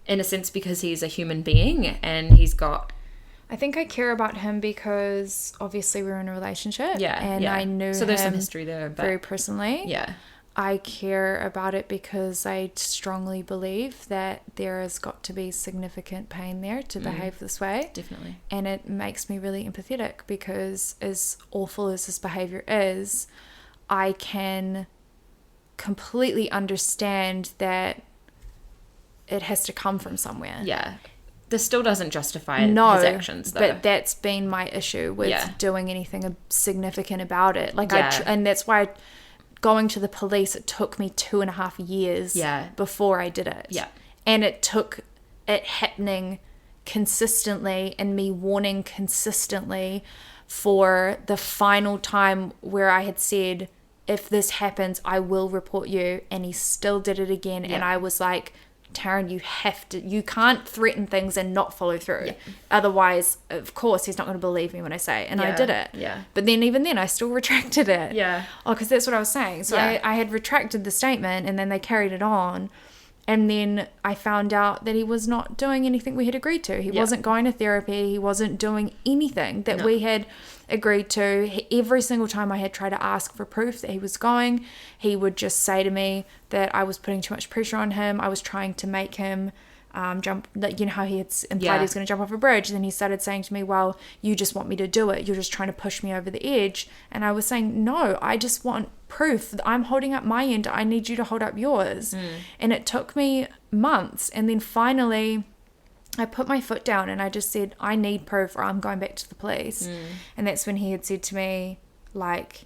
in a sense because he's a human being and he's got... I think I care about him because, obviously, we're in a relationship. Yeah, and I knew so there's him some history there, but... very personally. Yeah. I care about it because I strongly believe that there has got to be significant pain there to behave this way. Definitely. And it makes me really empathetic because, as awful as this behavior is, I can completely understand that it has to come from somewhere. Yeah. This still doesn't justify his actions, though. But that's been my issue with doing anything significant about it. Like, and that's why going to the police, it took me 2.5 years before I did it. Yeah. And it took it happening consistently and me warning consistently for the final time where I had said, if this happens, I will report you. And he still did it again. Yeah. And I was like, Tarryn, you can't threaten things and not follow through. Yeah. Otherwise, of course, he's not going to believe me when I say, and I did it. Yeah. But then even then, I still retracted it. Yeah. Oh, because that's what I was saying. So I had retracted the statement, and then they carried it on. And then I found out that he was not doing anything we had agreed to. He wasn't going to therapy. He wasn't doing anything that we had agreed to. Every single time I had tried to ask for proof that he was going, he would just say to me that I was putting too much pressure on him. I was trying to make him jump, you know how he had implied he was going to jump off a bridge. And then he started saying to me, well, you just want me to do it. You're just trying to push me over the edge. And I was saying, no, I just want proof. I'm holding up my end. I need you to hold up yours. And it took me months. And then finally I put my foot down and I just said, I need proof or I'm going back to the police. And that's when he had said to me, like,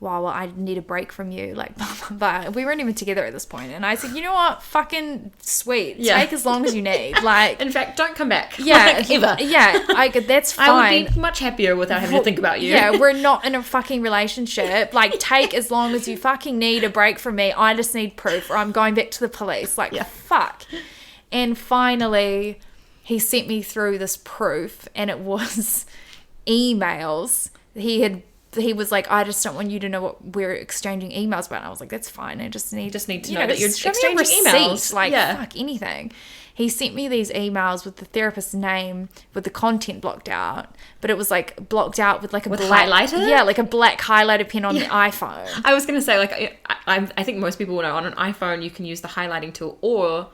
well, I need a break from you, like, blah, blah, blah. We weren't even together at this point. And I said, you know what, fucking sweet, take as long as you need. Like, in fact, don't come back. Yeah, like, ever. Yeah, that's fine. I would be much happier without having to think about you. Yeah, we're not in a fucking relationship. Like, take as long as you fucking need a break from me. I just need proof or I'm going back to the police. Like, fuck. And finally, he sent me through this proof, and it was emails. He was like, I just don't want you to know what we're exchanging emails about. And I was like, that's fine. I just need to know that you're exchanging emails. Like, fuck anything. He sent me these emails with the therapist's name with the content blocked out, but it was like blocked out with like a black highlighter. Yeah, like a black highlighter pen on the iPhone. I was gonna say, like, I think most people know on an iPhone you can use the highlighting tool, or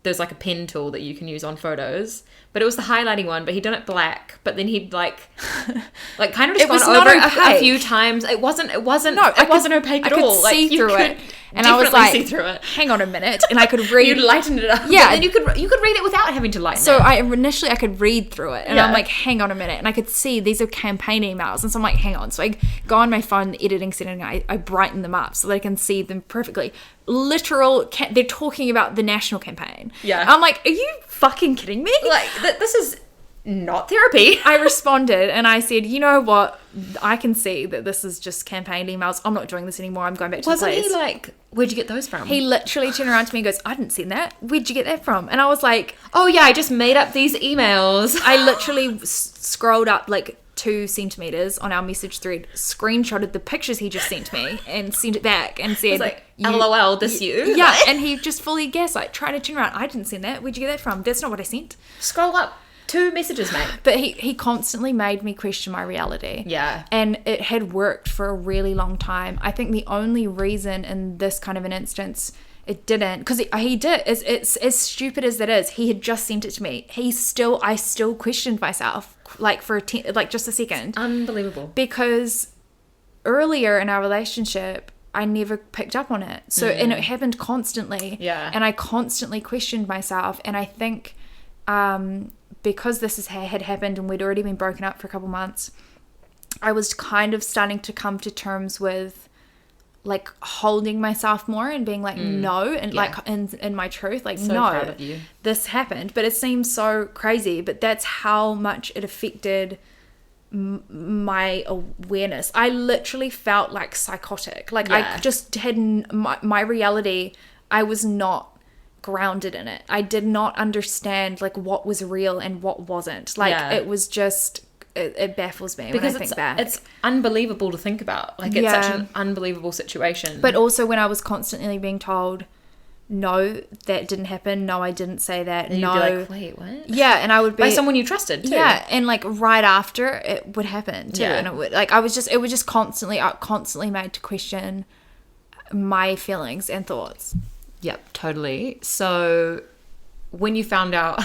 there's like a pen tool that you can use on photos, but it was the highlighting one, but he'd done it black, but then he'd like kind of just gone over it a few times. It wasn't opaque at all. I could see through it. And I was like, hang on a minute. And I could read. You'd lighten it up. Yeah. And you could read it without having to lighten it. So initially I could read through it. And I'm like, hang on a minute. And I could see these are campaign emails. And so I'm like, hang on. So I go on my phone, the editing setting, I brighten them up so that I can see them perfectly. Literal, they're talking about the national campaign. Yeah. I'm like, are you fucking kidding me? Like, this is not therapy. I responded and I said, you know what? I can see that this is just campaign emails. I'm not doing this anymore. I'm going back to the place. Wasn't he like, where'd you get those from? He literally turned around to me and goes, I didn't send that. Where'd you get that from? And I was like, oh yeah, I just made up these emails. I literally scrolled up like 2 centimeters on our message thread, screenshotted the pictures he just sent me and sent it back and said, like, LOL, this you? Yeah, and he just fully gaslight, tried to turn around. I didn't send that. Where'd you get that from? That's not what I sent. Scroll up 2 messages, mate. But he constantly made me question my reality. Yeah. And it had worked for a really long time. I think the only reason in this kind of an instance it didn't, because he did, it's as stupid as that is, he had just sent it to me. I still questioned myself, like for just a second. Unbelievable. Because earlier in our relationship, I never picked up on it. So, and it happened constantly. Yeah. And I constantly questioned myself. And I think because this had happened and we'd already been broken up for a couple months, I was kind of starting to come to terms with like holding myself more and being like no, and like in my truth, like so no, proud of you. This happened. But it seems so crazy, but that's how much it affected my awareness. I literally felt like psychotic. Like I just had my reality, I was not grounded in it. I did not understand like what was real and what wasn't. Like it was just it baffles me because when I think back. It's unbelievable to think about. Like it's such an unbelievable situation. But also when I was constantly being told, no, that didn't happen. No, I didn't say that. And no. You'd be like, wait, what? Yeah, and I would be by someone you trusted too. Yeah, and like right after it would happen too, and it would it was just constantly made to question my feelings and thoughts. Yep, totally. So when you found out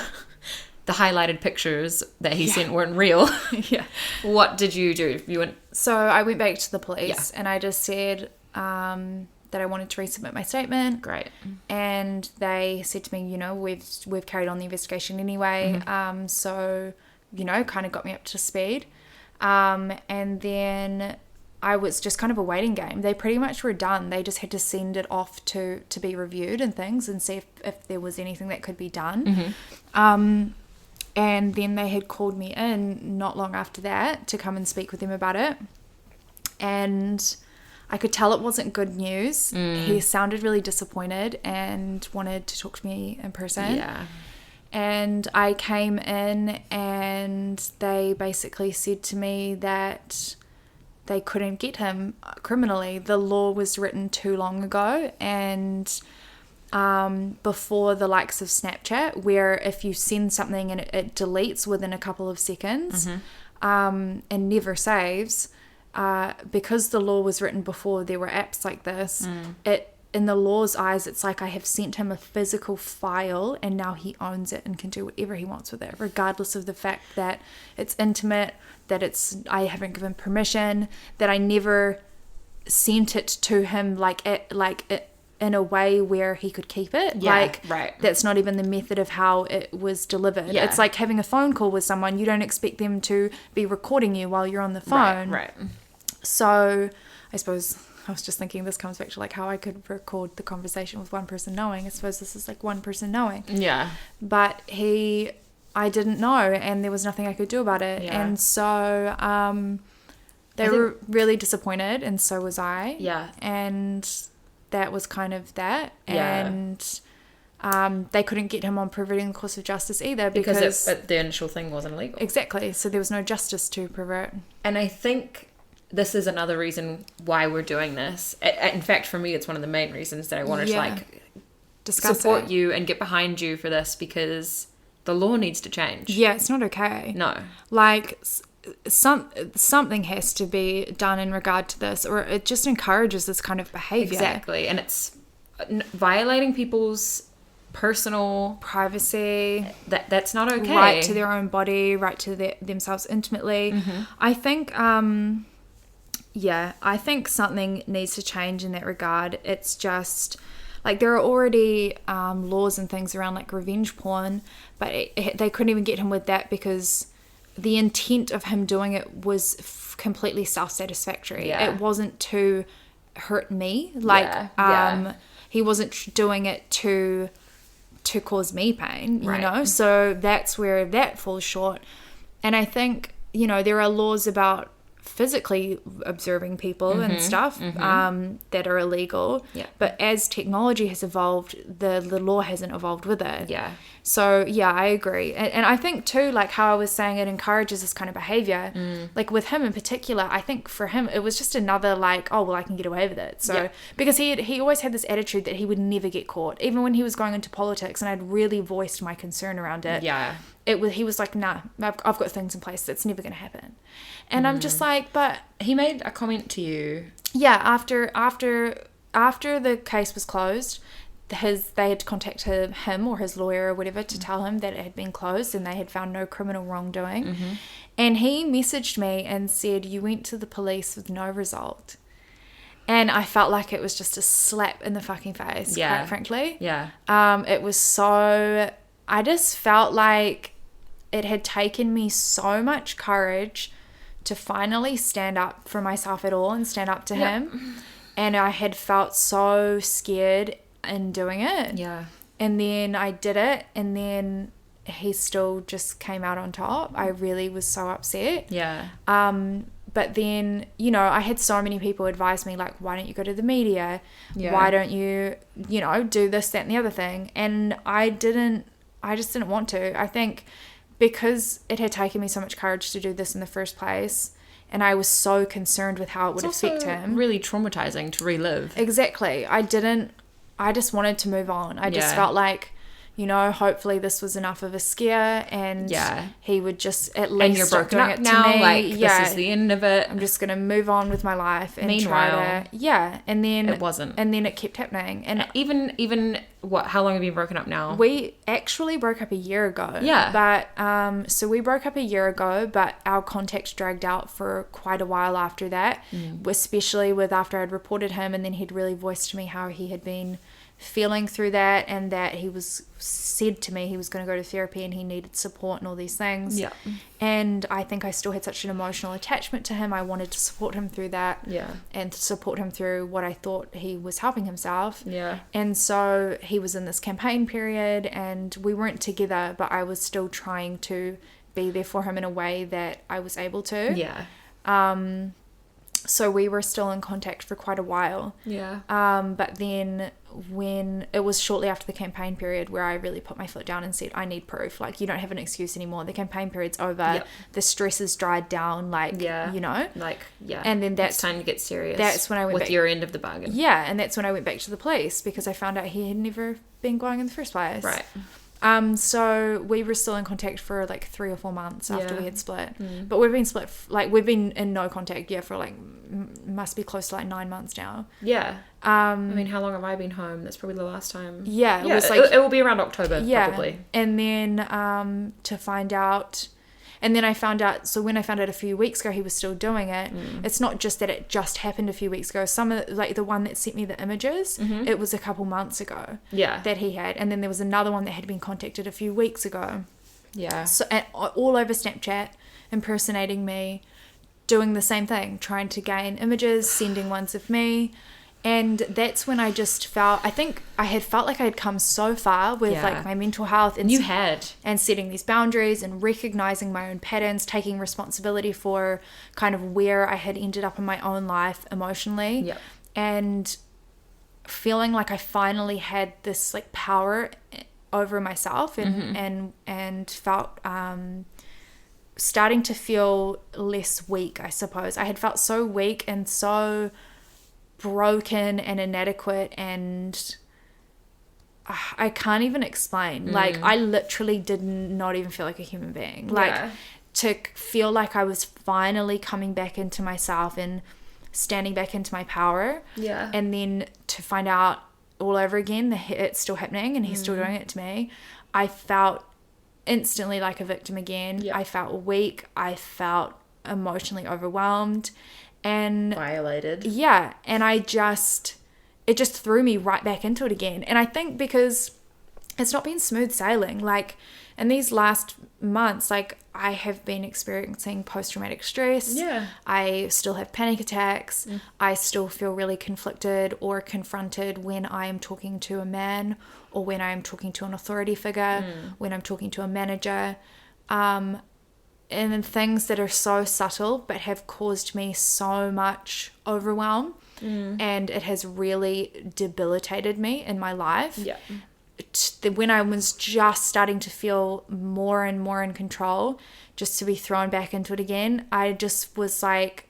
the highlighted pictures that he sent weren't real, what did you do? You went. So I went back to the police and I just said that I wanted to resubmit my statement. Great. And they said to me, you know, we've carried on the investigation anyway. So, you know, kind of got me up to speed. And then I was just kind of a waiting game. They pretty much were done. They just had to send it off to be reviewed and things and see if there was anything that could be done. And then they had called me in not long after that to come and speak with them about it. And I could tell it wasn't good news. He sounded really disappointed and wanted to talk to me in person. Yeah. And I came in and they basically said to me that they couldn't get him criminally. The law was written too long ago, and before the likes of Snapchat, where if you send something and it deletes within a couple of seconds and never saves, because the law was written before there were apps like this, in the law's eyes, it's like I have sent him a physical file and now he owns it and can do whatever he wants with it, regardless of the fact that it's intimate, that I haven't given permission, that I never sent it to him in a way where he could keep it. That's not even the method of how it was delivered. It's like having a phone call with someone. You don't expect them to be recording you while you're on the phone. Right. So I suppose I was just thinking this comes back to like how I could record the conversation with one person knowing. I suppose this is like one person knowing. Yeah. But I didn't know, and there was nothing I could do about it. Yeah. And so they were really disappointed, and so was I. Yeah. And that was kind of that. Yeah. And they couldn't get him on perverting the course of justice either because the initial thing wasn't illegal. Exactly. So there was no justice to pervert. And I think this is another reason why we're doing this. In fact, for me, it's one of the main reasons that I wanted to discuss support you and get behind you for this, because the law needs to change. Yeah, it's not okay. No. Like, something has to be done in regard to this, or it just encourages this kind of behavior. Exactly. And it's violating people's personal privacy. That's not okay. Right to their own body, right to themselves intimately. I think I think something needs to change in that regard. It's just like there are already laws and things around like revenge porn, but they couldn't even get him with that because the intent of him doing it was completely self-satisfactory. It wasn't to hurt me. He wasn't doing it to cause me pain, you know? So that's where that falls short. And I think, you know, there are laws about physically observing people and stuff that are illegal. Yeah. But as technology has evolved, the law hasn't evolved with it. Yeah. So, yeah, I agree. And I think, too, like how I was saying, it encourages this kind of behavior. Like with him in particular, I think for him, it was just another like, oh, well, I can get away with it. So, because he always had this attitude that he would never get caught. Even when he was going into politics, and I'd really voiced my concern around it. Yeah. He was like, nah, I've got things in place. That's never going to happen. And I'm just like, but... He made a comment to you. Yeah, after the case was closed, they had contacted him or his lawyer or whatever to tell him that it had been closed and they had found no criminal wrongdoing. And he messaged me and said, you went to the police with no result. And I felt like it was just a slap in the fucking face, quite frankly. Yeah. It was so... I just felt like it had taken me so much courage to finally stand up for myself at all and stand up to him. And I had felt so scared in doing it. Yeah. And then I did it, and then he still just came out on top. I really was so upset. Yeah. But then, you know, I had so many people advise me, like, why don't you go to the media? Yeah. Why don't you, you know, do this, that, and the other thing? And I just didn't want to. I think because it had taken me so much courage to do this in the first place, and I was so concerned with how it would affect him. Really traumatizing to relive. Exactly. I just wanted to move on. I just felt like, you know, hopefully this was enough of a scare, and he would just at least and you're stop broken doing up it now, to me. like this is the end of it. I'm just gonna move on with my life and Meanwhile, try to and then it wasn't, and then it kept happening. And even what? How long have you been broken up now? We actually broke up a year ago. Yeah, but so we broke up a year ago, but our contact dragged out for quite a while after that, especially with after I'd reported him, and then he'd really voiced to me how he had been feeling through that, and that he was said to me he was going to go to therapy and he needed support and all these things. Yeah. And I think I still had such an emotional attachment to him. I wanted to support him through that. Yeah. And support him through what I thought he was helping himself. Yeah. And so he was in this campaign period, and we weren't together, but I was still trying to be there for him in a way that I was able to. Yeah. So we were still in contact for quite a while. Yeah. But then when it was shortly after the campaign period where I really put my foot down and said, I need proof. Like, you don't have an excuse anymore. The campaign period's over. Yep. The stress has dried down. Like, you know? Like, yeah. And then it's time to get serious. That's when I went with back, your end of the bargain. Yeah. And that's when I went back to the police, because I found out he had never been going in the first place. Right. So we were still in contact for like 3 or 4 months after we had split. But we've been split, we've been in no contact, for like, must be close to like 9 months now. Yeah. I mean, how long have I been home? That's probably the last time. Yeah. It was like, it will be around October, probably. And then to find out, and then I found out, so when I found out a few weeks ago he was still doing it, it's not just that it just happened a few weeks ago. Some of the, like the one that sent me the images, it was a couple months ago that he had. And then there was another one that had been contacted a few weeks ago. Yeah. So all over Snapchat, impersonating me, doing the same thing, trying to gain images, sending ones of me. And that's when I just felt, I think I had felt like I had come so far with like my mental health. And you had. And setting these boundaries and recognizing my own patterns, taking responsibility for kind of where I had ended up in my own life emotionally. Yep. And feeling like I finally had this like power over myself and felt starting to feel less weak, I suppose. I had felt so weak and so broken and inadequate, and I can't even explain. Like, I literally did not even feel like a human being. Like, to feel like I was finally coming back into myself and standing back into my power. Yeah. And then to find out all over again that it's still happening and he's still doing it to me, I felt instantly like a victim again. Yeah. I felt weak. I felt emotionally overwhelmed and violated. Yeah. And it just threw me right back into it again. And I think because it's not been smooth sailing, like in these last months, like I have been experiencing post-traumatic stress. Yeah. I still have panic attacks. I still feel really conflicted or confronted when I am talking to a man or when I am talking to an authority figure, when I'm talking to a manager. and things that are so subtle but have caused me so much overwhelm. And it has really debilitated me in my life. Yeah. When I was just starting to feel more and more in control, just to be thrown back into it again, I just was like,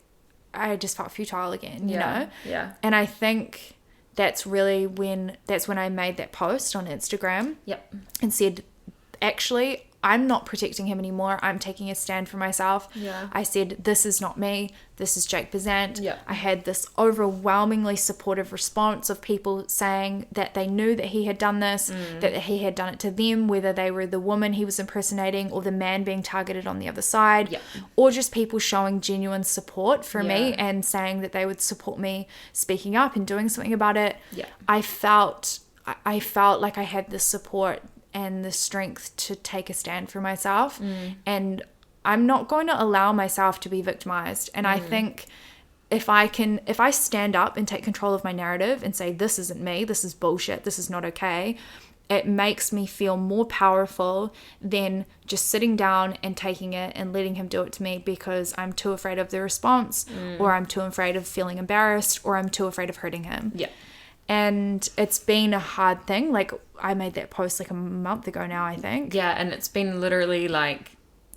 I just felt futile again, you know? Yeah. And I think that's when I made that post on Instagram. Yep. And said, actually, I'm not protecting him anymore. I'm taking a stand for myself. Yeah. I said, this is not me. This is Jake Bazant. Yeah. I had this overwhelmingly supportive response of people saying that they knew that he had done this, that he had done it to them, whether they were the woman he was impersonating or the man being targeted on the other side, or just people showing genuine support for me and saying that they would support me speaking up and doing something about it. Yeah. I felt like I had the support and the strength to take a stand for myself. And I'm not going to allow myself to be victimized. And I think if I stand up and take control of my narrative and say, this isn't me, this is bullshit, this is not okay, it makes me feel more powerful than just sitting down and taking it and letting him do it to me because I'm too afraid of the response, or I'm too afraid of feeling embarrassed, or I'm too afraid of hurting him. Yeah. And it's been a hard thing. Like, I made that post like a month ago now, I think. Yeah, and it's been literally like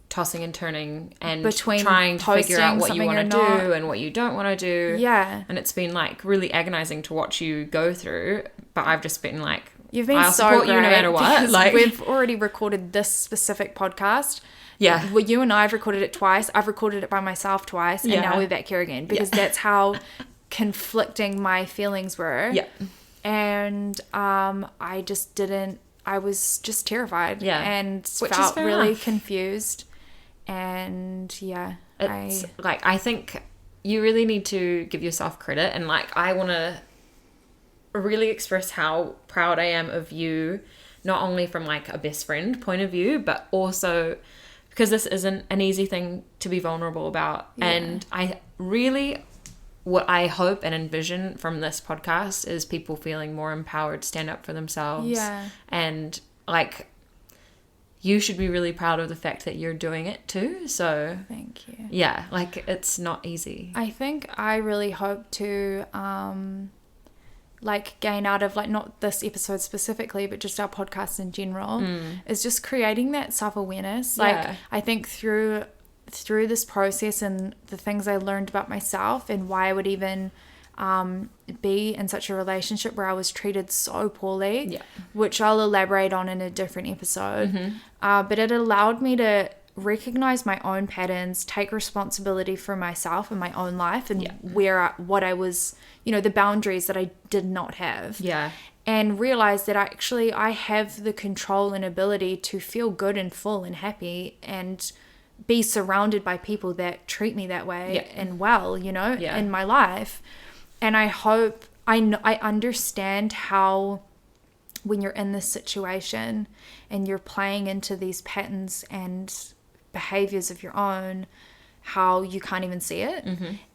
tossing and turning and between trying to figure out what you want to do and what you don't want to do. Yeah. And it's been like really agonizing to watch you go through. But I've just been like, you've been I'll so support great you no matter what. Like, we've already recorded this specific podcast. Yeah. Well, you and I have recorded it twice. I've recorded it by myself twice. And now we're back here again because that's how conflicting my feelings were. Yeah. And I was just terrified. Yeah. And Which felt really enough. confused. And it's like, I think you really need to give yourself credit. And like, I want to really express how proud I am of you, not only from like a best friend point of view, but also because this isn't an easy thing to be vulnerable about. Yeah. And I really, what I hope and envision from this podcast is people feeling more empowered to stand up for themselves. Yeah. And like, you should be really proud of the fact that you're doing it too. So thank you. Yeah, like, it's not easy. I think I really hope to like gain out of, like, not this episode specifically, but just our podcast in general, is just creating that self-awareness. Like, I think through this process and the things I learned about myself and why I would even be in such a relationship where I was treated so poorly, which I'll elaborate on in a different episode. But it allowed me to recognize my own patterns, take responsibility for myself and my own life, and what I was, the boundaries that I did not have. Yeah. And realize that I have the control and ability to feel good and full and happy and be surrounded by people that treat me that way and well, in my life. And I hope I understand how, when you're in this situation and you're playing into these patterns and behaviors of your own, how you can't even see it,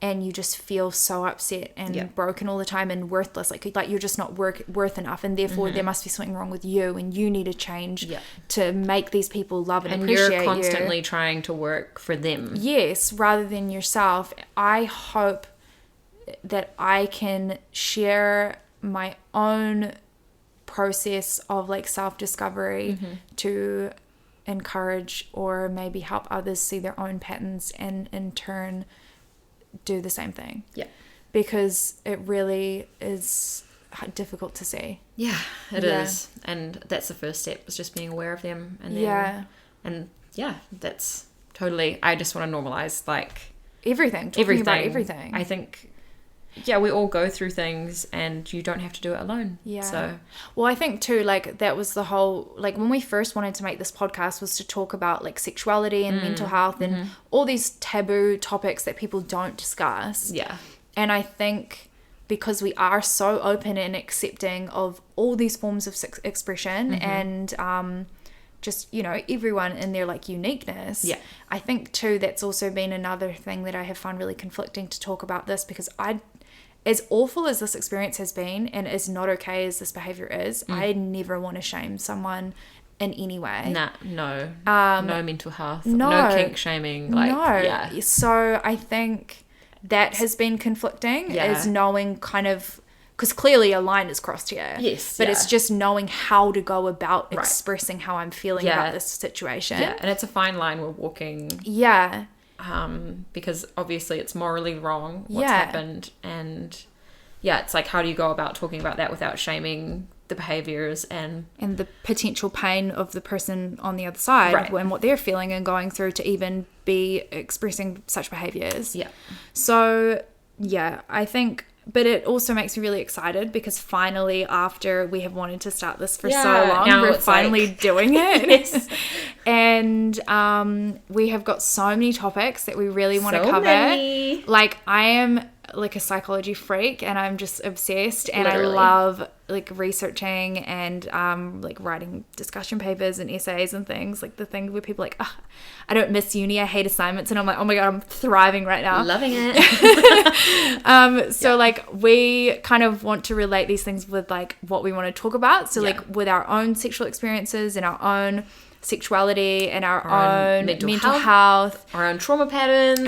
and you just feel so upset and broken all the time and worthless, like you're just not worth enough, and therefore there must be something wrong with you and you need to change to make these people love and appreciate you. And you're constantly trying to work for them. Yes, rather than yourself. I hope that I can share my own process of like self-discovery to encourage or maybe help others see their own patterns and in turn do the same thing. Yeah. Because it really is difficult to see. Yeah, it is. And that's the first step, is just being aware of them. And then, and that's totally, I just want to normalize like everything. Talking about everything. I think, we all go through things and you don't have to do it alone. Yeah. So, well, I think too, like, that was the whole, like, when we first wanted to make this podcast was to talk about like sexuality and mental health and all these taboo topics that people don't discuss. Yeah. And I think because we are so open and accepting of all these forms of expression and just, everyone in their like uniqueness. Yeah. I think too, that's also been another thing that I have found really conflicting to talk about this, because as awful as this experience has been and as not okay as this behavior is, I never want to shame someone in any way. No mental health, no kink shaming, So I think that has been conflicting, is knowing kind of, because clearly a line is crossed here. Yes. But it's just knowing how to go about expressing how I'm feeling about this situation. Yeah, and it's a fine line we're walking. Yeah. Because obviously it's morally wrong what's happened. And it's like, how do you go about talking about that without shaming the behaviours and the potential pain of the person on the other side and what they're feeling and going through to even be expressing such behaviours. Yeah. So, I think... But it also makes me really excited because finally, after we have wanted to start this for so long, we're finally doing it. Yes. And we have got so many topics that we really want to cover. Many. Like, I am like a psychology freak and I'm just obsessed. And Literally. I love like researching and like writing discussion papers and essays and things. Like the thing where people are like, I don't miss uni, I hate assignments. And I'm like, oh my God, I'm thriving right now. Loving it. So like we kind of want to relate these things with like what we want to talk about. So like with our own sexual experiences and our own sexuality and our own mental health, our own trauma patterns,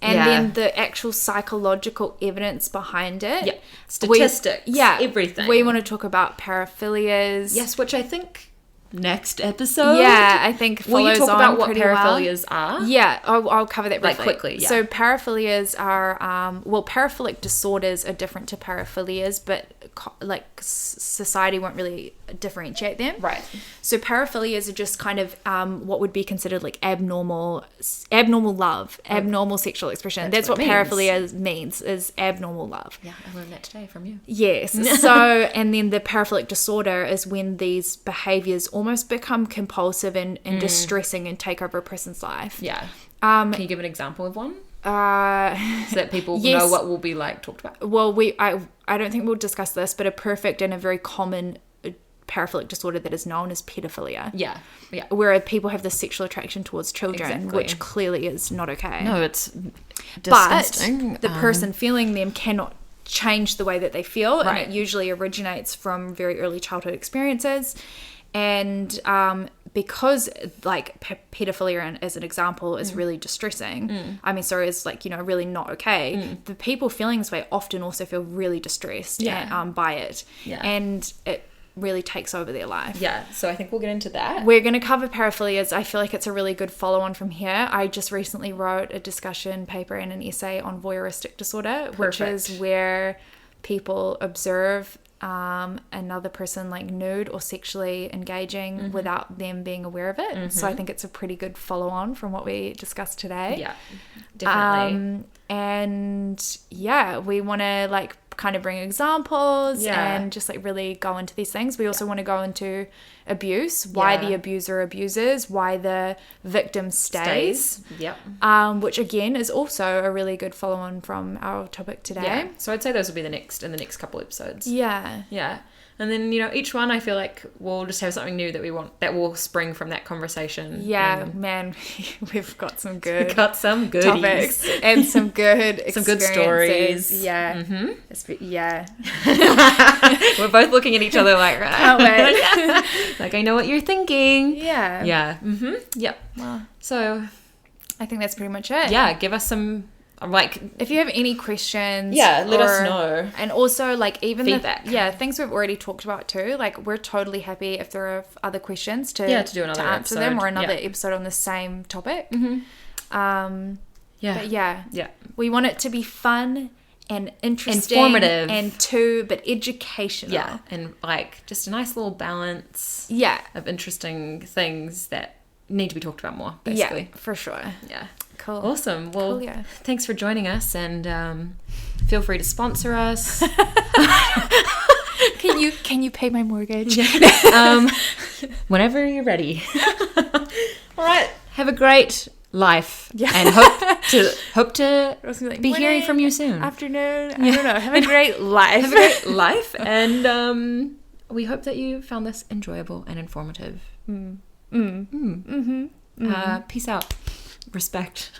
and then the actual psychological evidence behind it. Statistics, everything. We want to talk about paraphilias. Yes, which I think next episode. Yeah, I think follows will you talk on about what pretty paraphilias well. are? Yeah, I'll cover that briefly. Like quickly, So paraphilias are, paraphilic disorders are different to paraphilias, but society won't really differentiate them. Right. So paraphilias are just kind of what would be considered like abnormal love, abnormal sexual expression. That's what paraphilia means, is abnormal love. Yeah, I learned that today from you. Yes. So, and then the paraphilic disorder is when these behaviors almost become compulsive and distressing and take over a person's life. Yeah. Can you give an example of one? So that people know what will be like talked about. Well, I don't think we'll discuss this, but a perfect and a very common paraphilic disorder that is known as pedophilia. Yeah. Where people have this sexual attraction towards children, which clearly is not okay. No, it's disgusting. But the person feeling them cannot change the way that they feel, and it usually originates from very early childhood experiences. And because like pedophilia as an example is really distressing, is like, really not okay, the people feeling this way often also feel really distressed by it, and it really takes over their life. So I think we'll get into that. We're going to cover paraphilias. I feel like it's a really good follow-on from here. I just recently wrote a discussion paper and an essay on voyeuristic disorder, which is where people observe another person like nude or sexually engaging without them being aware of it. So I think it's a pretty good follow-on from what we discussed today. Yeah, definitely. And we want to like kind of bring examples and just like really go into these things. We also want to go into abuse, why the abuser abuses, why the victim stays. Which again is also a really good follow on from our topic today. So I'd say those will be in the next couple episodes. Yeah. And then, each one I feel like we'll just have something new that we want, that will spring from that conversation. Yeah, man, we've got some good topics and some good experiences. Some good stories. Yeah. Yeah. We're both looking at each other like, can't wait. Like, I know what you're thinking. Yeah. Yeah. Yep. Well, so I think that's pretty much it. Yeah, give us some... Like, if you have any questions, let us know. And also like even feedback, things we've already talked about too, like we're totally happy if there are other questions to do another answer episode. them, or another episode on the same topic. But we want it to be fun and interesting, informative, and but educational, and like just a nice little balance of interesting things that need to be talked about more, basically. For sure. Cool. Awesome. Well, thanks for joining us, and feel free to sponsor us. Can you pay my mortgage? Whenever you're ready. All right. Have a great life, and hope to be hearing from you soon. Afternoon. I don't know. Have a great life. Have a great life, and we hope that you found this enjoyable and informative. Peace out. Respect.